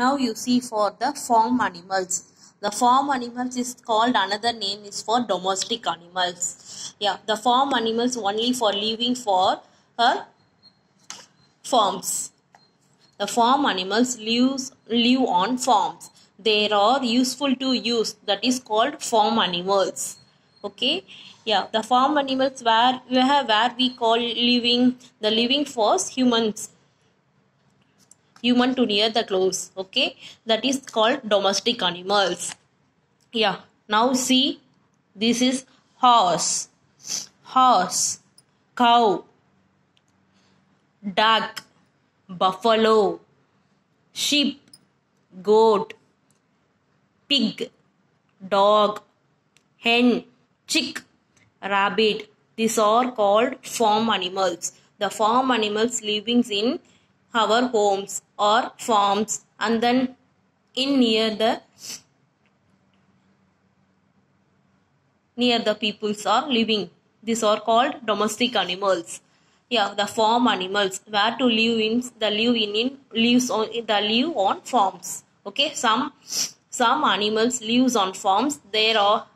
Now you see for the farm animals. The farm animals is called, another name is for domestic animals. Yeah, the farm animals only for living for farms. The farm animals live on farms. They are useful to use. That is called farm animals. Okay. Yeah. The farm animals where we call living, the living force humans. Human to near the close. Okay. That is called domestic animals. Yeah. Now see. This is horse. Horse. Cow. Duck. Buffalo. Sheep, goat, pig, dog, hen, chick, rabbit. These are called farm animals. The farm animals living in our homes or farms, and then in near the peoples are living. These are called domestic animals. Yeah, the farm animals where to live in, live on farms. Okay, some animals lives on farms. They are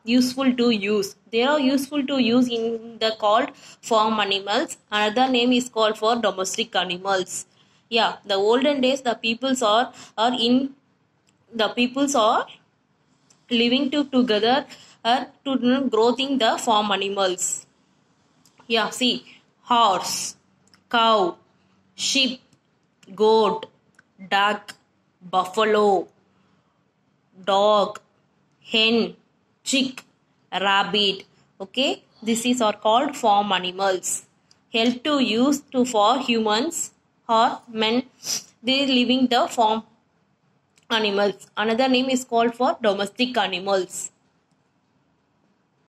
useful to use. They are useful to use in the called farm animals. Another name is called for domestic animals. Yeah, the olden days the peoples are living together to growing the farm animals. Yeah, see, horse, cow, sheep, goat, duck, buffalo, dog, hen, chick, rabbit. Okay, this is are called farm animals. Help to use to for humans or men. They living the farm animals. Another name is called for domestic animals.